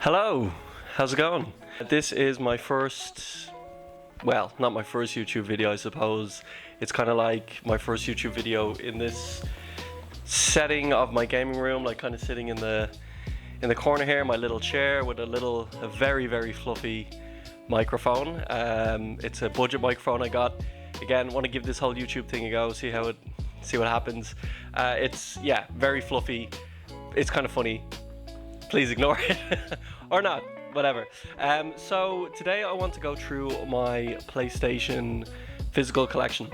Hello, how's it going? This is my first, well, not my first YouTube video, I suppose. It's kind of like my first YouTube video in this setting of my gaming room, like kind of sitting in the corner here, my little chair with a very fluffy microphone. It's a budget microphone I got. Again, want to give this whole YouTube thing a go, see what happens. It's very fluffy. It's kind of funny. Please ignore it or not, whatever. So today I want to go through my PlayStation physical collection.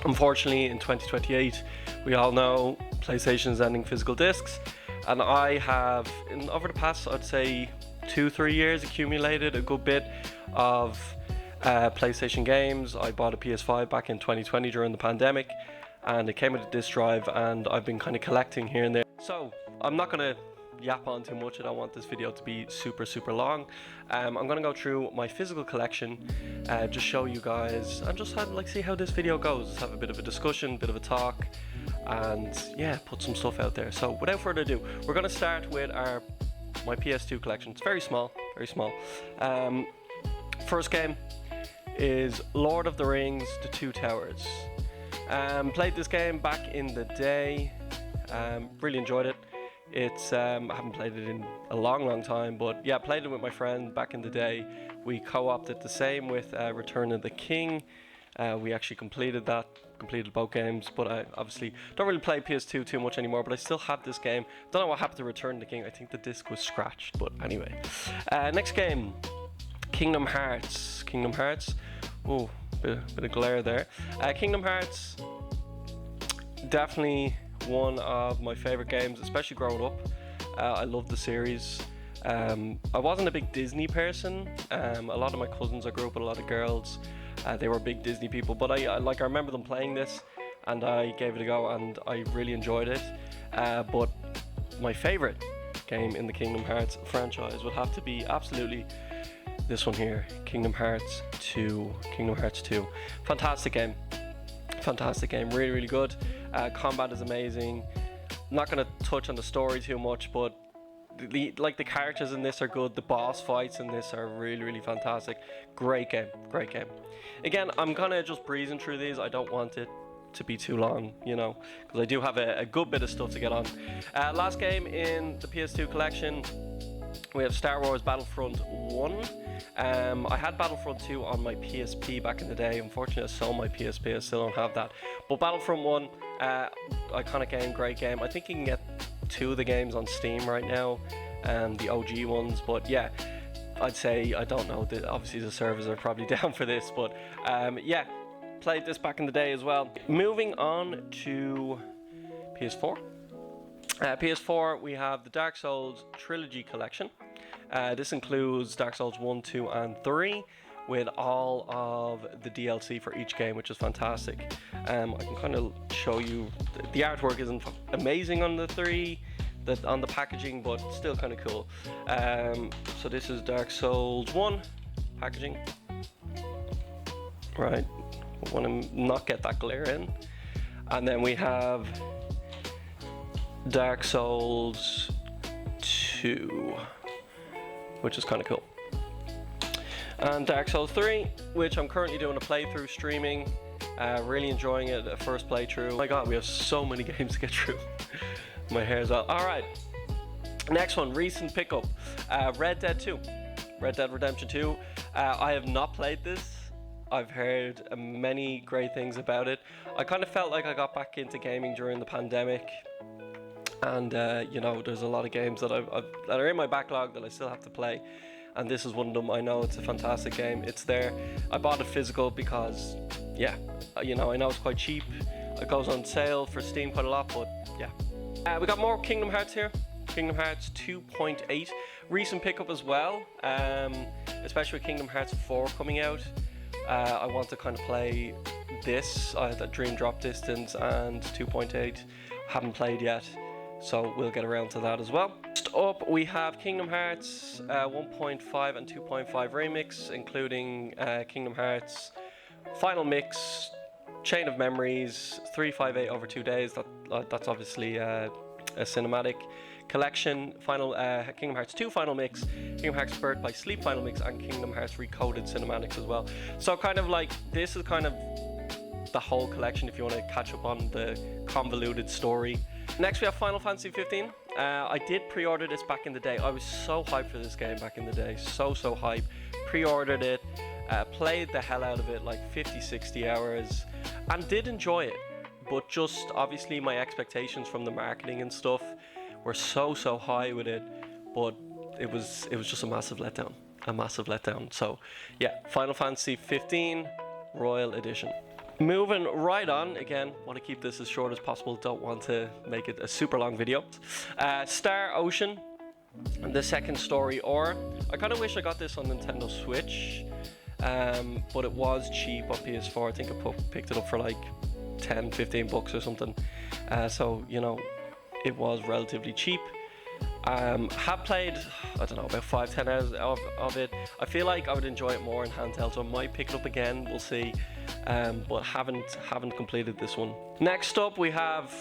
Unfortunately, in 2028, we all know PlayStation is ending physical discs, and I have, over the past, I'd say 2-3 years, accumulated a good bit of PlayStation games. I bought a PS5 back in 2020 during the pandemic, and it came with a disc drive, and I've been kind of collecting here and there. So I'm not gonna yap on too much. I don't want this video to be super long. I'm gonna go through my physical collection, just show you guys, and just see how this video goes. Just have a bit of a discussion, bit of a talk, and put some stuff out there. So without further ado, we're gonna start with my PS2 collection. It's very small. First game is Lord of the Rings: The Two Towers. Played this game back in the day. Really enjoyed it. It's I haven't played it in a long time, but yeah, played it with my friend back in the day. We co-opted the same with Return of the King. We actually completed both games, but I obviously don't really play PS2 too much anymore, but I still have this game. Don't know what happened to Return of the King. I think the disc was scratched, but anyway. Next game, Kingdom Hearts. Oh, bit of glare there. Kingdom Hearts, definitely one of my favorite games, especially growing up. I love the series. I wasn't a big Disney person. A lot of my cousins, I grew up with a lot of girls, they were big Disney people, but I remember them playing this, and I gave it a go, and I really enjoyed it. But my favorite game in the Kingdom Hearts franchise would have to be absolutely this one here, Kingdom Hearts 2. Fantastic game, really good. Combat is amazing. Not gonna touch on the story too much, but the characters in this are good. The boss fights in this are really fantastic. Great game. Again, I'm gonna just breezing through these. I don't want it to be too long, because I do have a good bit of stuff to get on. Last game in the PS2 collection, we have Star Wars Battlefront 1. I had Battlefront 2 on my PSP back in the day. Unfortunately, I sold my PSP, I still don't have that. But Battlefront 1, iconic game, great game. I think you can get 2 of the games on Steam right now, the OG ones. But yeah, I'd say, I don't know, obviously the servers are probably down for this, but played this back in the day as well. Moving on to PS4. PS4, we have the Dark Souls Trilogy Collection. This includes Dark Souls 1, 2, and 3, with all of the DLC for each game, which is fantastic. I can kind of show you, the artwork isn't amazing on the 3, on the packaging, but still kind of cool. So this is Dark Souls 1 packaging. Right, I want to not get that glare in. And then we have Dark Souls 2, which is kind of cool. And Dark Souls 3, which I'm currently doing a playthrough streaming. Really enjoying it, a first playthrough. Oh my god, we have so many games to get through. My hair's out. Alright, next one, recent pickup. Red Dead 2. Red Dead Redemption 2. I have not played this. I've heard many great things about it. I kind of felt like I got back into gaming during the pandemic. And there's a lot of games that that are in my backlog that I still have to play, and this is one of them. I know it's a fantastic game. It's there. I bought it physical because I know it's quite cheap. It goes on sale for Steam quite a lot, but we got more Kingdom Hearts here. Kingdom Hearts 2.8, recent pickup as well, especially with Kingdom Hearts 4 coming out. I want to kind of play this. I had that Dream Drop Distance and 2.8, haven't played yet. So we'll get around to that as well. Next up, we have Kingdom Hearts 1.5 and 2.5 remix, including Kingdom Hearts Final Mix, Chain of Memories, 358 over 2 days. That's obviously a cinematic collection, Kingdom Hearts 2 Final Mix, Kingdom Hearts Birth by Sleep Final Mix, and Kingdom Hearts Recoded cinematics as well. So kind of like, this is kind of the whole collection if you want to catch up on the convoluted story. Next we have Final Fantasy 15. I did pre-order this back in the day. I was so hyped for this game back in the day, so hyped. Pre-ordered it, played the hell out of it, like 50-60 hours, and did enjoy it, but just obviously my expectations from the marketing and stuff were so high with it, but it was just a massive letdown. So yeah, Final Fantasy 15 Royal Edition. Moving right on, again, want to keep this as short as possible, don't want to make it a super long video. Star Ocean, the second story, or I kind of wish I got this on Nintendo Switch, but it was cheap on PS4. I think I picked it up for like 10-15 bucks or something, so you know, it was relatively cheap. Have played, I don't know, about 5-10 hours of it. I feel like I would enjoy it more in handheld, so I might pick it up again, we'll see, but haven't completed this one. Next up we have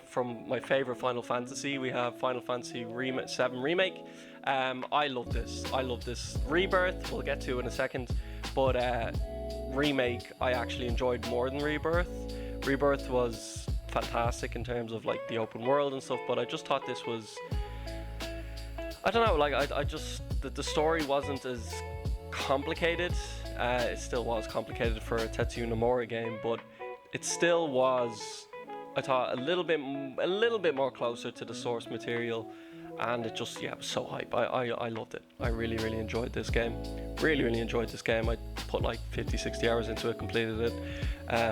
from my favorite Final Fantasy. We have Final Fantasy VII Remake. I love this. Rebirth we'll get to in a second, but Remake I actually enjoyed more than Rebirth. Rebirth was fantastic in terms of like the open world and stuff, but I just thought this was, I don't know, like I just, the story wasn't as complicated. It still was complicated for a Tetsuya Nomura game, but it still was, I thought, a little bit more closer to the source material, and it just, yeah, it was so hype. I loved it. I really enjoyed this game. Really enjoyed this game. I put like 50-60 hours into it, completed it.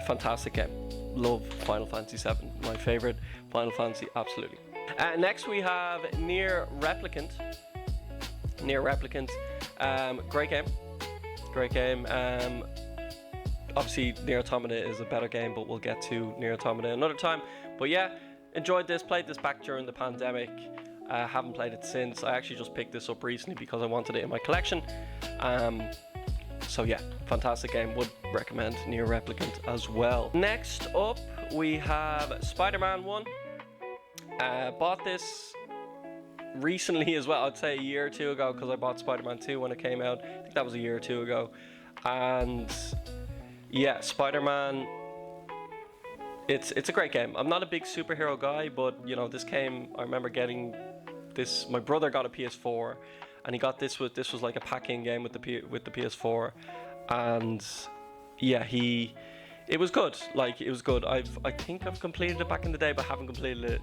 Fantastic game. Love Final Fantasy VII. My favorite Final Fantasy, absolutely. Next we have Nier Replicant. Great game. Obviously Nier Automata is a better game, but we'll get to Nier Automata another time. But yeah, enjoyed this. Played this back during the pandemic. Haven't played it since. I actually just picked this up recently because I wanted it in my collection. So yeah, fantastic game. Would recommend Nier Replicant as well. Next up we have Spider-Man 1. Bought this recently as well. I'd say a year or two ago, because I bought Spider-Man 2 when it came out. I think that was a year or two ago. And yeah, Spider-Man, it's a great game. I'm not a big superhero guy, but you know, this came, I remember getting this, my brother got a PS4 and he got this was like a pack-in game with the PS4, and yeah, it was good. Like, it was good. I think I've completed it back in the day, but haven't completed it.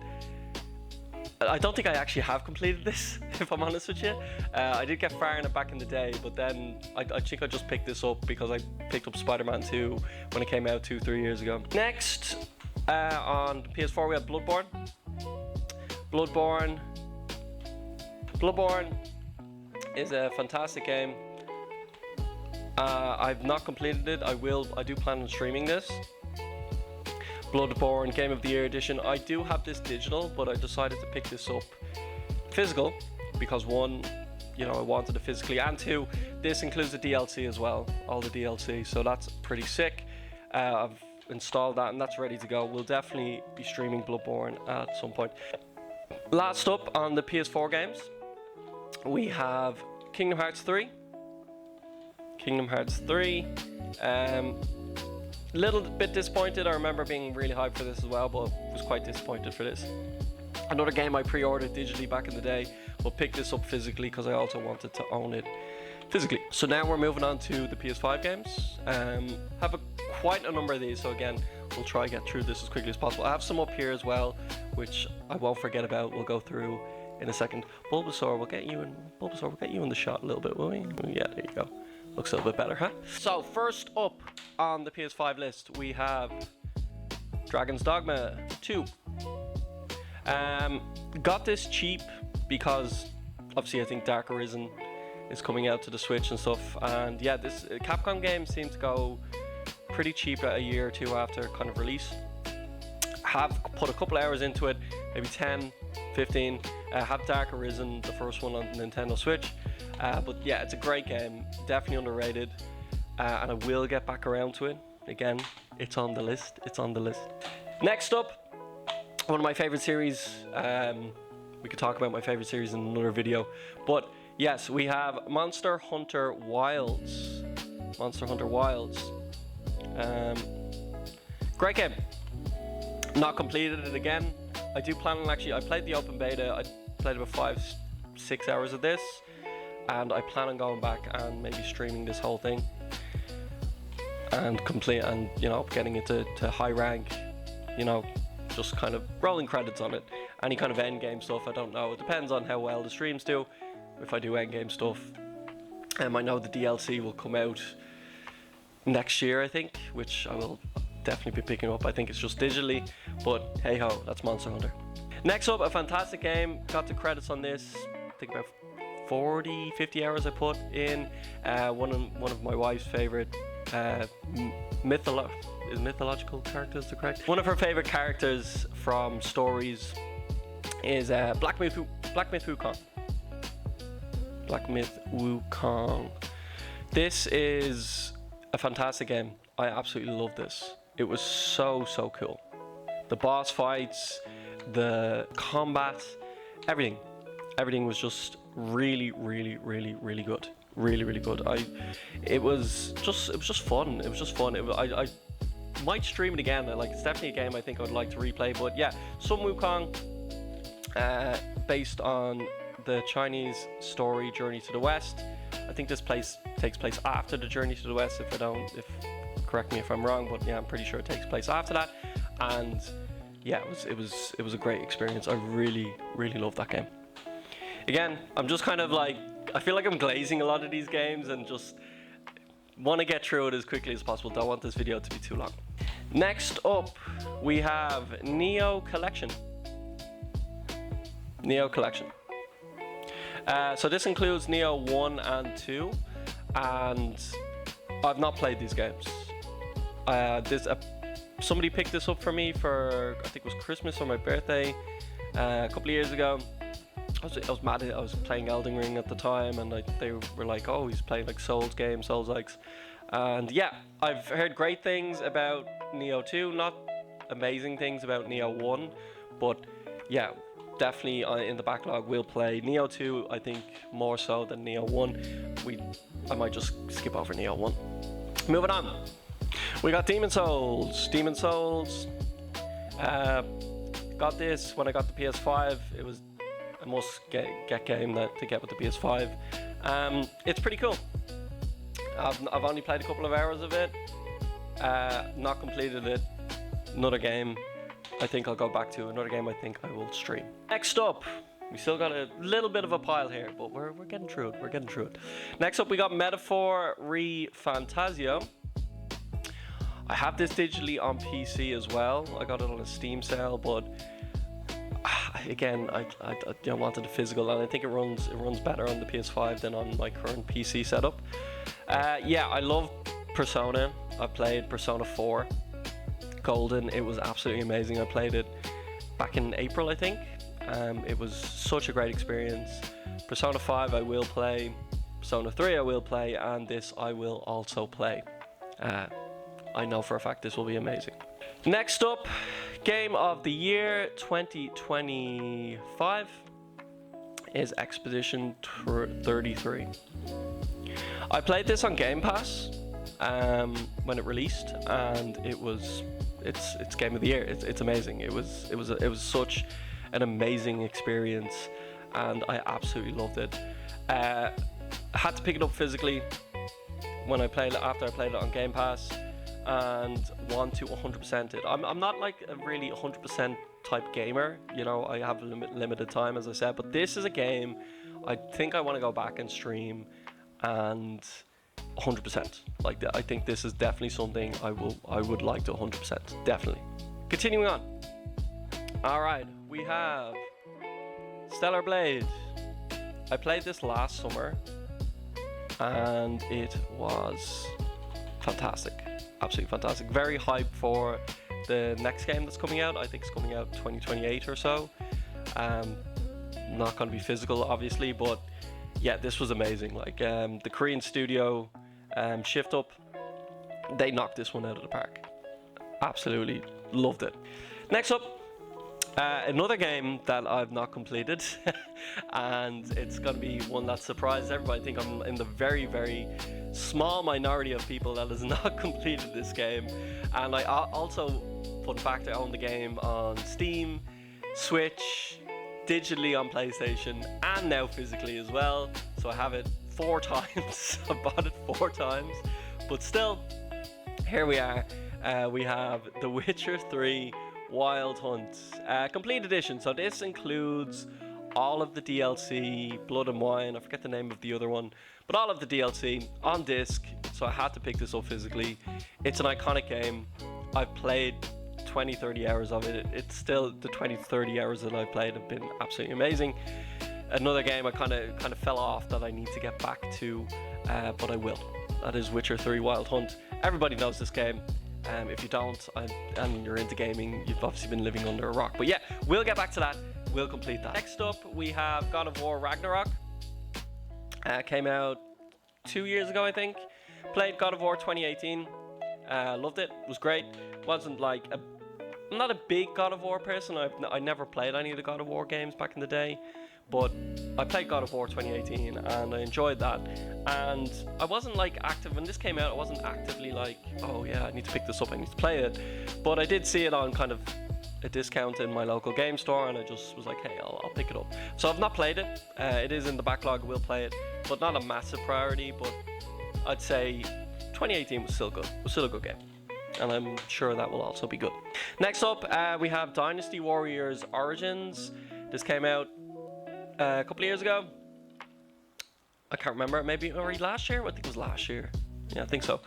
I don't think I actually have completed this, if I'm honest with you. I did get far in it back in the day, but then I think I just picked this up because I picked up Spider-Man 2 when it came out 2-3 years ago. Next, on PS4 we have Bloodborne. Bloodborne is a fantastic game. I've not completed it. I do plan on streaming this. Bloodborne Game of the Year edition. I do have this digital, but I decided to pick this up physical because, one, you know, I wanted it physically, and two, this includes the DLC as well, all the DLC, so that's pretty sick. I've installed that and that's ready to go. We'll definitely be streaming Bloodborne at some point. Last up on the PS4 games, we have Kingdom Hearts 3. Little bit disappointed. I remember being really hyped for this as well, but was quite disappointed for this. Another game I pre-ordered digitally back in the day, but picked this up physically because I also wanted to own it physically. So now we're moving on to the PS5 games. Have quite a number of these, so again, we'll try and get through this as quickly as possible. I have some up here as well, which I won't forget about. We'll go through in a second. Bulbasaur, we'll get you in the shot a little bit, will we? Yeah, there you go. Looks a little bit better, huh? So first up on the PS5 list, we have Dragon's Dogma 2. Got this cheap because obviously I think Dark Arisen is coming out to the Switch and stuff, and yeah, this Capcom game seemed to go pretty cheap a year or two after kind of release. Have put a couple hours into it, maybe 10, 15. Have Dark Arisen, the first one on Nintendo Switch. But yeah, it's a great game, definitely underrated, and I will get back around to it. Again, it's on the list. Next up, One of my favorite series. We could talk about my favorite series in another video, but yes, we have Monster Hunter Wilds. Monster Hunter Wilds. Great game. Not completed it again. I do plan on I played the open beta. I played about 5-6 hours of this, and I plan on going back and maybe streaming this whole thing and getting it to high rank, just kind of rolling credits on it. Any kind of end game stuff, I don't know. It depends on how well the streams do. If I do end game stuff, I know the DLC will come out next year, I think, which I will definitely be picking up. I think it's just digitally, but hey ho, that's Monster Hunter. Next up, a fantastic game. Got the credits on this. I think about 40-50 hours I put in. One of my wife's favorite mythological characters, the correct? One of her favorite characters from stories is Black Myth Wukong. Black Myth Wukong. This is a fantastic game. I absolutely love this. It was so cool. The boss fights, the combat, everything was just really good. Really good. It was just fun. I might stream it again. It's definitely a game I think I would like to replay. But yeah, Sun Wukong, based on the Chinese story Journey to the West. I think this takes place after the Journey to the West. Correct me if I'm wrong, but yeah, I'm pretty sure it takes place after that. And yeah, it was a great experience. I really loved that game. Again, I'm just kind of I feel like I'm glazing a lot of these games and just want to get through it as quickly as possible. Don't want this video to be too long. Next up, we have Neo Collection. So this includes Neo 1 and 2, and I've not played these games. Somebody picked this up for me for, I think it was Christmas or my birthday a couple of years ago. I was mad. I was playing Elden Ring at the time, and they were like, "Oh, he's playing Souls-likes," and yeah, I've heard great things about Neo 2, not amazing things about Neo 1, but yeah, definitely in the backlog we'll play Neo 2. I think more so than Neo 1. I might just skip over Neo 1. Moving on, we got Demon Souls. Got this when I got the PS5. It was a must get game to get with the PS5. It's pretty cool. I've only played a couple of hours of it, not completed it. Another game I think I'll go back to, another game I think I will stream. Next up, we still got a little bit of a pile here, but we're getting through it. Next up, we got Metaphor ReFantazio. I have this digitally on PC as well. I got it on a Steam sale, but again, I wanted the physical, and I think it runs better on the PS5 than on my current PC setup. Yeah, I love Persona. I played Persona 4 Golden. It was absolutely amazing. I played it back in April, I think. It was such a great experience. Persona 5 I will play, Persona 3 I will play, and this I will also play. I know for a fact this will be amazing. Next up, Game of the Year 2025 is Expedition 33. I played this on Game Pass when it released, and it's Game of the Year. It's amazing. It was such an amazing experience, and I absolutely loved it. I had to pick it up physically when I played it after I played it on Game Pass, and want to 100% it. I'm not like a really 100% type gamer, I have limited time, as I said, but this is a game I think I want to go back and stream and 100%. I think this is definitely something I would like to 100%, definitely. Continuing on. All right, we have Stellar Blade. I played this last summer, and it was fantastic. Absolutely fantastic. Very hyped for the next game that's coming out. I think it's coming out 2028 or so. Not going to be physical, obviously, but yeah, this was amazing. The Korean studio, Shift Up, they knocked this one out of the park. Absolutely loved it. Next up, Another game that I've not completed, and it's going to be one that surprises everybody. I think I'm in the very, very small minority of people that has not completed this game. And I also, fun fact, I own the game on Steam, Switch, digitally on PlayStation, and now physically as well. So I have it 4 times. I bought it 4 times, but still, here we are. We have The Witcher 3 Wild Hunt, complete edition. So this includes all of the DLC, Blood and Wine, I forget the name of the other one, but all of the DLC on disc. So I had to pick this up physically. It's an iconic game. I've played 20-30 hours of it. It's still, the 20-30 hours that I've played have been absolutely amazing. Another game I kind of fell off that I need to get back to, but I will. That is Witcher 3 Wild Hunt. Everybody knows this game. If you don't, and you're into gaming, you've obviously been living under a rock. But yeah, we'll get back to that. We'll complete that. Next up, we have God of War Ragnarok. Came out 2 years ago, I think. Played God of War 2018. Loved it. Was great. Wasn't like I'm not a big God of War person. I never played any of the God of War games back in the day. But I played God of War 2018 and I enjoyed that. And I wasn't like active when this came out. I wasn't actively like, oh yeah, I need to pick this up, I need to play it. But I did see it on kind of a discount in my local game store, and I just was like, hey, I'll pick it up. So I've not played it. It is in the backlog. We'll play it, but not a massive priority. But I'd say 2018 was still good. It was still a good game, and I'm sure that will also be good. Next up, we have Dynasty Warriors Origins. This came out a couple of years ago. I can't remember, maybe already last year? I think it was last year. Yeah, I think so.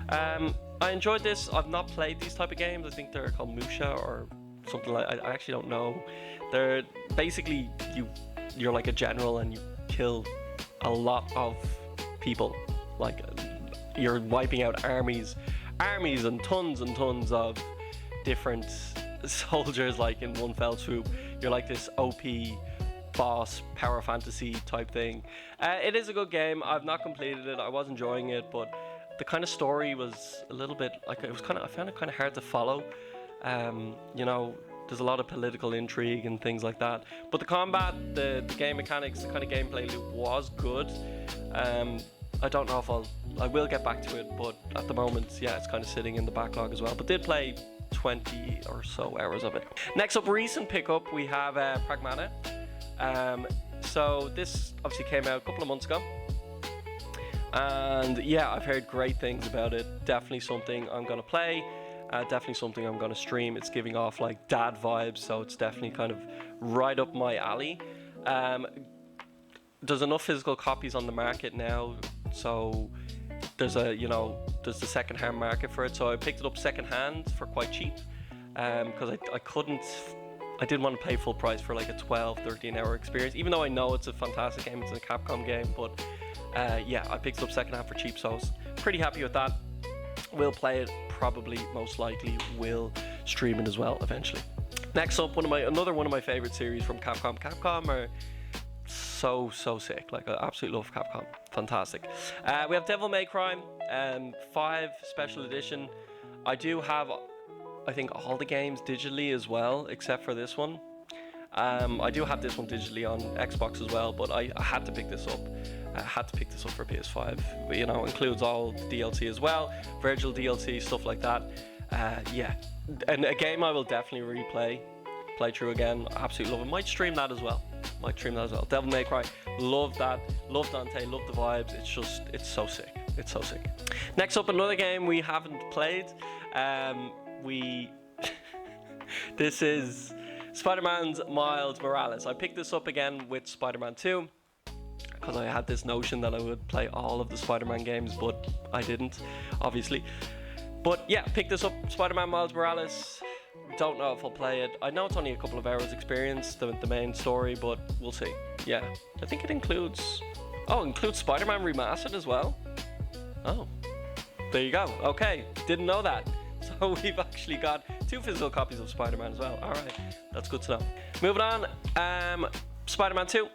I enjoyed this. I've not played these type of games. I think they're called Musha or something like. I actually don't know. They're basically you're like a general and you kill a lot of people. Like you're wiping out armies and tons of different soldiers like in one fell swoop. You're like this OP boss power fantasy type thing. It is a good game. I've not completed it. I was enjoying it, but the kind of story was a little bit like I found it kind of hard to follow. You know, there's a lot of political intrigue and things like that. But the combat, the game mechanics, the kind of gameplay loop was good. I don't know if I will get back to it, but at the moment, yeah, it's kind of sitting in the backlog as well. But did play 20 or so hours of it. Next up, recent pickup, we have Pragmata. So this obviously came out a couple of months ago, and yeah, I've heard great things about it. Definitely something I'm gonna play, definitely something I'm gonna stream. It's giving off like dad vibes, so it's definitely kind of right up my alley. There's enough physical copies on the market now, so there's the second-hand market for it. So I picked it up second-hand for quite cheap, because I didn't want to pay full price for like a 12-13 hour experience, even though I know it's a fantastic game, it's a Capcom game. But yeah, I picked it up second hand for cheap, so I was pretty happy with that. We'll play it, probably, most likely will stream it as well eventually. Next up, another one of my favorite series from Capcom. Capcom are so sick. Like, I absolutely love Capcom. Fantastic. We have Devil May Cry 5 Special Edition. I do have, I think, all the games digitally as well, except for this one. I do have this one digitally on Xbox as well, but I had to pick this up. I had to pick this up for PS5. But, you know, includes all the DLC as well, Virgil DLC, stuff like that. Yeah, and a game I will definitely play through again. I absolutely love it. Might stream that as well. Devil May Cry, love that. Love Dante, love the vibes. It's so sick. It's so sick. Next up, another game we haven't played. This is Spider-Man's Miles Morales. I picked this up again with Spider-Man 2 because I had this notion that I would play all of the Spider-Man games, but I didn't, obviously. But yeah, picked this up, Spider-Man Miles Morales. Don't know if I'll play it. I know it's only a couple of hours experience, the main story, but we'll see. Yeah, I think it includes Spider-Man Remastered as well. Oh, there you go. Okay, didn't know that. So we've actually got 2 physical copies of Spider-Man as well. Alright, that's good to know. Moving on, Spider-Man 2.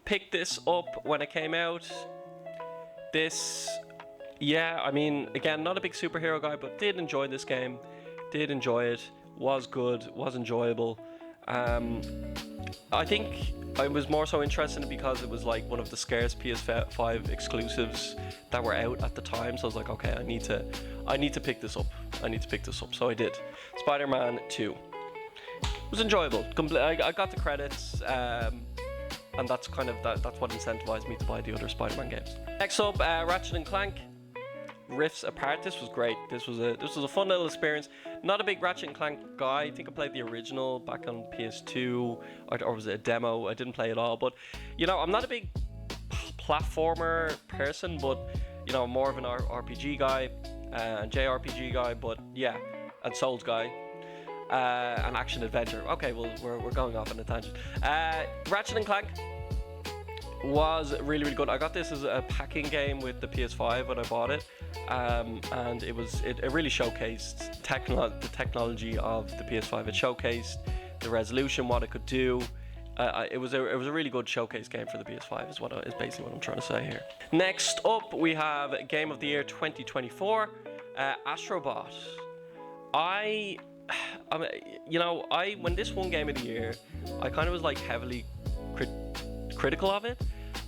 Picked this up when it came out. Yeah, I mean, again, not a big superhero guy, but did enjoy this game. Did enjoy it. Was good, was enjoyable. I think I was more so interested in it because it was like one of the scarce PS5 exclusives that were out at the time. So I was like, okay, I need to pick this up. So I did. Spider-Man 2. It was enjoyable. I got the credits, and that's kind of that's what incentivized me to buy the other Spider-Man games. Next up, Ratchet and Clank. Rifts Apart. This was great. This was a fun little experience. Not a big Ratchet and Clank guy. I think I played the original back on PS2, or was it a demo? I didn't play it all, but you know, I'm not a big platformer person, but you know, more of an RPG guy and JRPG guy, but yeah, and Souls guy. An action adventure. Okay, well, we're going off on a tangent. Ratchet and Clank was really, really good. I got this as a packing game with the PS5 when I bought it, and it really showcased the technology of the PS5. It showcased the resolution, what it could do. It was a really good showcase game for the PS5 is basically what I'm trying to say here. Next up, we have Game of the Year 2024, Astrobot. When this won Game of the Year, I kind of was like heavily critical of it.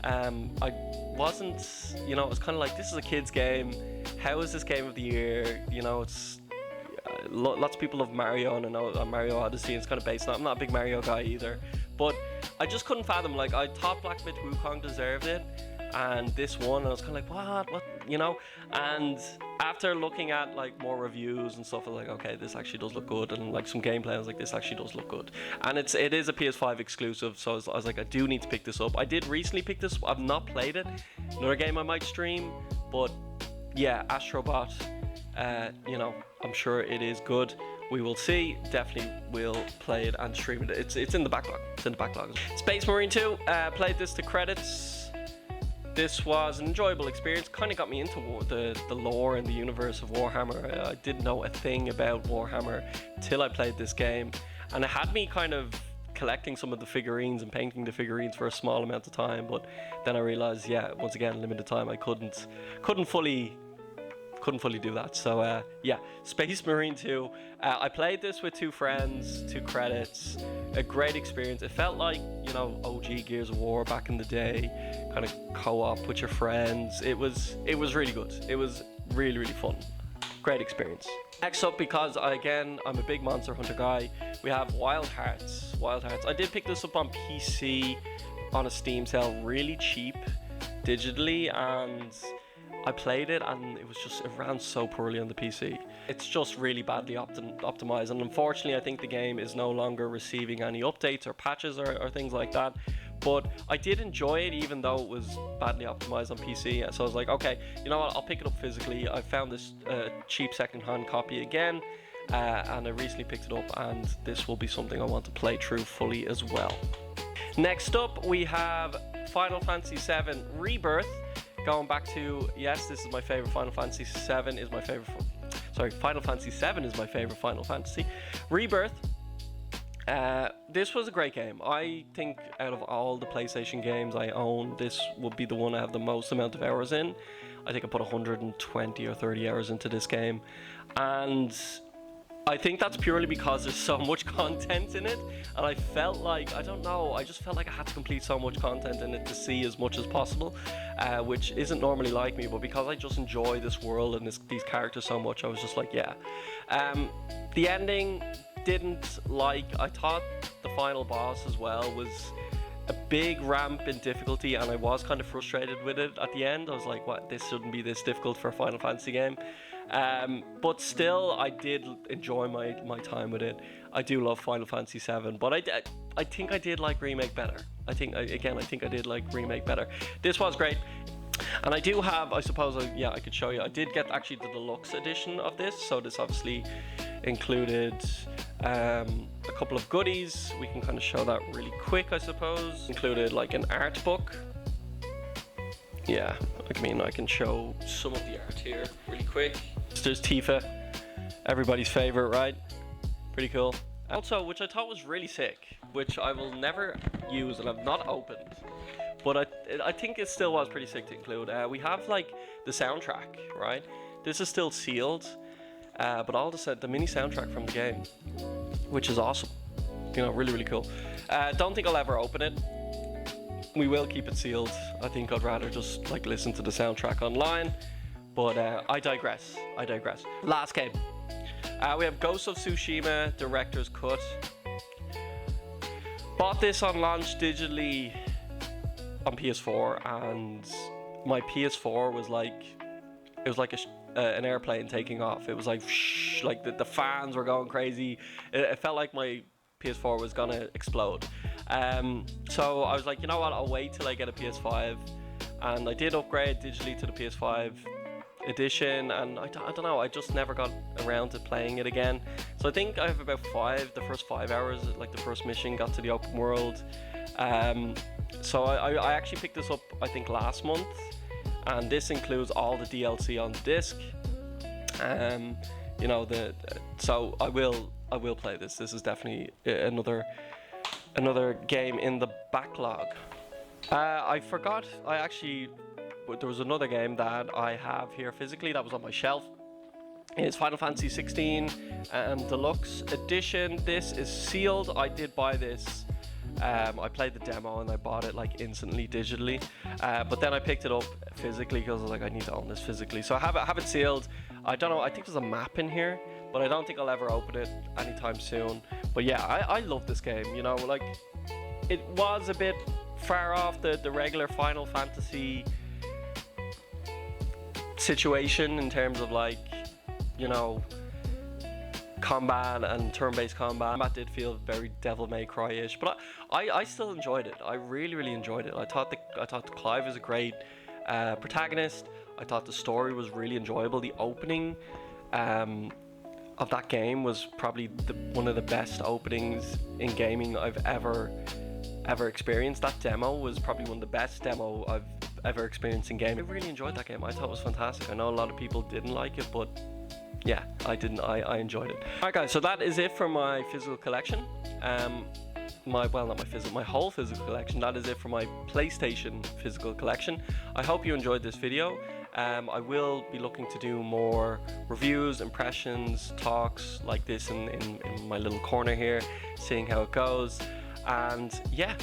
I wasn't, it was kind of like, this is a kid's game. How is this Game of the Year? You know, it's lots of people love Mario, and I know Mario Odyssey is kind of based on. I'm not a big Mario guy either, but I just couldn't fathom. Like, I thought Black Myth Wukong deserved it, and this one, and I was kind of like, what, And after looking at like more reviews and stuff, I was like, okay, this actually does look good, and like some gameplay, I was like, this actually does look good. And it is a PS5 exclusive, so I was like, I do need to pick this up. I did recently pick this up. I've not played it. Another game I might stream, but yeah, Astrobot. I'm sure it is good. We will see. Definitely will play it and stream it. It's in the backlog. Space Marine 2. Played this to credits. This was an enjoyable experience. Kind of got me into the lore and the universe of Warhammer. I didn't know a thing about Warhammer till I played this game, and it had me kind of collecting some of the figurines and painting the figurines for a small amount of time. But then I realized, once again, limited time. I couldn't fully do that. So Space Marine 2. I played this with two friends, 2 credits. A great experience. It felt like, OG Gears of War back in the day, kind of co-op with your friends. It was really good. It was really, really fun. Great experience. Next up, because I'm a big Monster Hunter guy, we have Wild Hearts. I did pick this up on PC on a Steam sale, really cheap digitally, and I played it, and it ran so poorly on the PC. It's just really badly optimized, and unfortunately I think the game is no longer receiving any updates or patches or things like that. But I did enjoy it, even though it was badly optimized on PC. So I was like, okay, you know what, I'll pick it up physically. I found this cheap second-hand copy again, and I recently picked it up, and this will be something I want to play through fully as well. Next up, we have Final Fantasy VII Rebirth. Going back to, yes, this is my favorite Final Fantasy. Final Fantasy VII is my favorite Final Fantasy. Rebirth. This was a great game. I think out of all the PlayStation games I own, this would be the one I have the most amount of hours in. I think I put 120 or 30 hours into this game, and I think that's purely because there's so much content in it, and I felt like, I just felt like I had to complete so much content in it to see as much as possible, which isn't normally like me, but because I just enjoy this world and these characters so much, I was just like, yeah. The ending, I thought the final boss as well was a big ramp in difficulty, and I was kind of frustrated with it at the end. I was like, what, this shouldn't be this difficult for a Final Fantasy game. But still, I did enjoy my time with it. I do love Final Fantasy VII, but I think I did like Remake better. I think I did like Remake better. This was great. And I do have, I suppose, I could show you. I did get actually the deluxe edition of this, so this obviously included a couple of goodies. We can kind of show that really quick, I suppose. Included like an art book. Yeah, I can show some of the art here really quick. There's Tifa, everybody's favorite, right? Pretty cool. Also, which I thought was really sick, which I will never use and I've not opened, but I think it still was pretty sick to include. We have like the soundtrack, right? This is still sealed, but all the mini soundtrack from the game, which is awesome. you know, really, really cool. Don't think I'll ever open it. We will keep it sealed. I think I'd rather just like listen to the soundtrack online. But I digress. Last game. We have Ghost of Tsushima Director's Cut. Bought this on launch digitally on PS4, and my PS4 was like, it was like an airplane taking off. It was like, whoosh, like the fans were going crazy. It felt like my PS4 was gonna explode. So I was like, you know what? I'll wait till I get a PS5, and I did upgrade digitally to the PS5 edition, and I don't know, I just never got around to playing it again. So I think I have about the first 5 hours, like the first mission, got to the open world. So I actually picked this up, I think, last month, and this includes all the DLC on the disc. You know, so I will play this. This is definitely another game in the backlog. I forgot, there was another game that I have here physically that was on my shelf. It's Final Fantasy 16 Deluxe Edition. This is sealed. I did buy this. I played the demo and I bought it like instantly digitally, but then I picked it up physically because I was like, I need to own this physically. So I have it sealed. I don't know, I think there's a map in here, but I don't think I'll ever open it anytime soon. But yeah, I love this game. You know, like, it was a bit far off the regular Final Fantasy situation in terms of, like, you know, combat and turn-based combat. Combat did feel very Devil May Cry-ish, but I still enjoyed it. I really enjoyed it. I thought Clive was a great protagonist. I thought the story was really enjoyable. The opening of that game was probably one of the best openings in gaming I've ever experienced. That demo was probably one of the best demo I've ever experienced in gaming. I really enjoyed that game. I thought it was fantastic. I know a lot of people didn't like it, but yeah, I enjoyed it. Alright guys, so that is it for my physical collection. My whole physical collection. That is it for my PlayStation physical collection. I hope you enjoyed this video. I will be looking to do more reviews, impressions, talks like this in my little corner here, seeing how it goes. And yeah,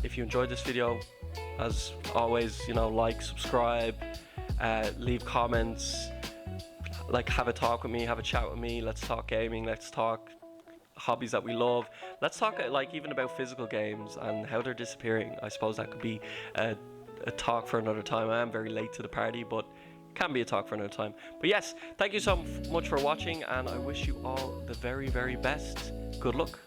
if you enjoyed this video, as always, you know, like, subscribe, leave comments, like, have a talk with me, have a chat with me. Let's talk gaming, let's talk hobbies that we love. Let's talk like even about physical games and how they're disappearing. I suppose that could be a talk for another time. I am very late to the party, but it can be a talk for another time. But yes, thank you so much for watching, and I wish you all the very, very best. Good luck.